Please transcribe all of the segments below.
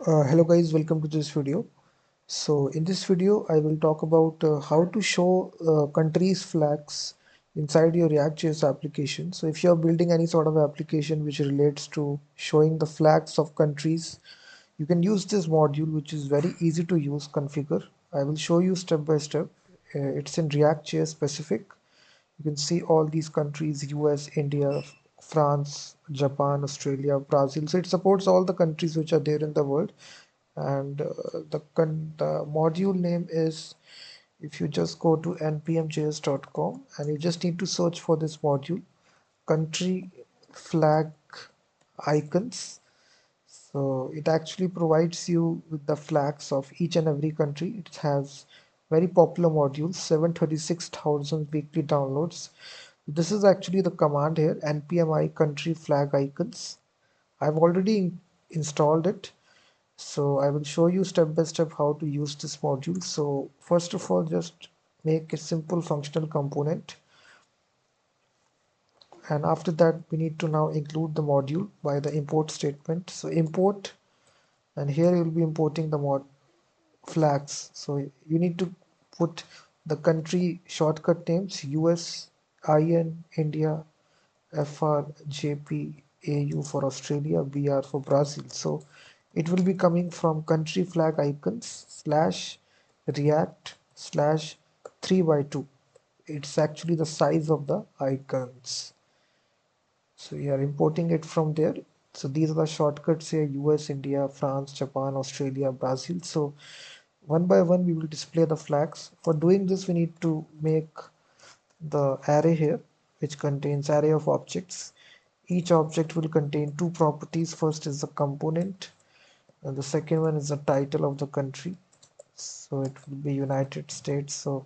Hello guys, welcome to this video. So in this video, I will talk about how to show countries flags inside your React.js application. So if you are building any sort of application which relates to showing the flags of countries, you can use this module, which is very easy to use, configure. I will show you step by step. It's in React.js specific. You can see all these countries: US, India, France, Japan, Australia, Brazil. So it supports all the countries which are there in the world. And the module name is, if you just go to npmjs.com and you just need to search for this module, country flag icons. So it actually provides you with the flags of each and every country. It has very popular modules, 736,000 weekly downloads. This is actually the command here, npmi country flag icons. I've already installed it. So I will show you step by step how to use this module. So first of all, just make a simple functional component. And after that, we need to now include the module by the import statement. So import, and here you'll be importing the mod flags. So you need to put the country shortcut names: US, IN, India, FR, JP, AU for Australia, BR for Brazil. So it will be coming from country flag icons slash react slash 3 by 2. It's actually the size of the icons. So we are importing it from there. So these are the shortcuts here: US, India, France, Japan, Australia, Brazil. So one by one we will display the flags. For doing this, we need to make the array here, which contains array of objects. Each object will contain two properties. First is the component, and the second one is the title of the country. So it will be United States. So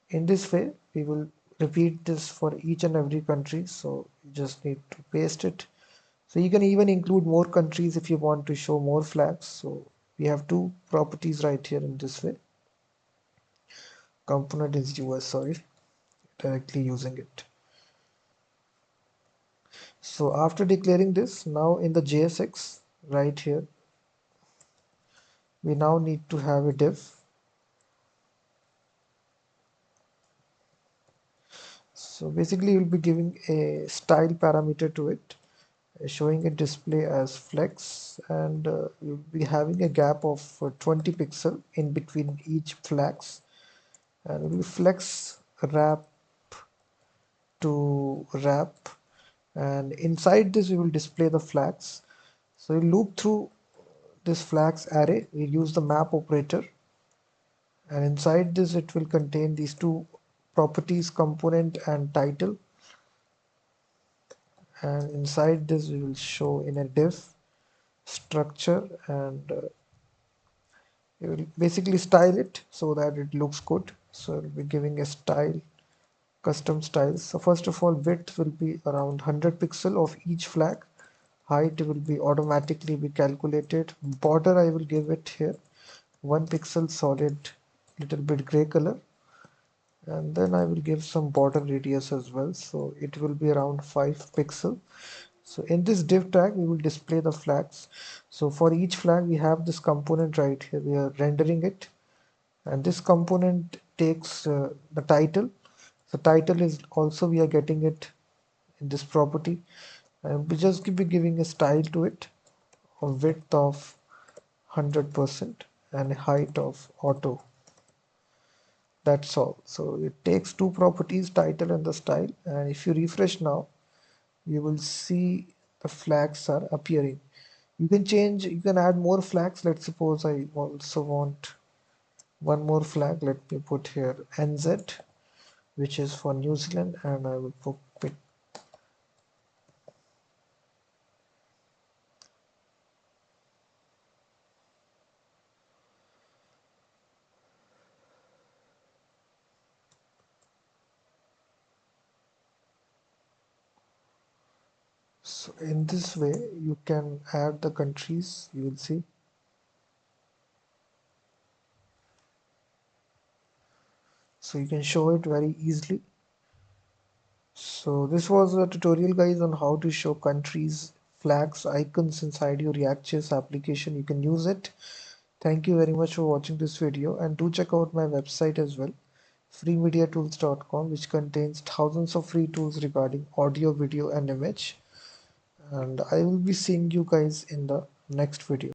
in this way, we will repeat this for each and every country. So you just need to paste it. So you can even include more countries if you want to show more flags. So we have two properties right here in this way. Component is US, sorry, directly using it. So after declaring this, now in the JSX right here, we now need to have a div. So basically we'll be giving a style parameter to it, showing a display as flex, and we'll be having a gap of 20 pixel in between each flags, and we'll flex wrap to wrap, and inside this we will display the flags. So we loop through this flags array. We use the map operator, and inside this it will contain these two properties: component and title. And inside this we will show in a div structure, and you will basically style it so that it looks good. So we'll be giving a style, custom styles. So first of all, width will be around 100 pixel of each flag. Height will be automatically be calculated. Border I will give it here 1 pixel solid, little bit gray color, and then I will give some border radius as well. So it will be around 5 pixel. So in this div tag, we will display the flags. So for each flag, we have this component right here. We are rendering it, and this component takes the title. The title is also, we are getting it in this property, and we just be giving a style to it, a width of 100% and a height of auto. That's all. So it takes two properties, title and the style, and if you refresh now, you will see the flags are appearing. You can change, you can add more flags. Let's suppose I also want one more flag. Let me put here NZ, which is for New Zealand, and I will put it. So in this way you can add the countries. You will see. So you can show it very easily. So this was a tutorial guys on how to show countries flags icons inside your React.js application, you can use it. Thank you very much for watching this video, and do check out my website as well, freemediatools.com, which contains thousands of free tools regarding audio, video and image. And I will be seeing you guys in the next video.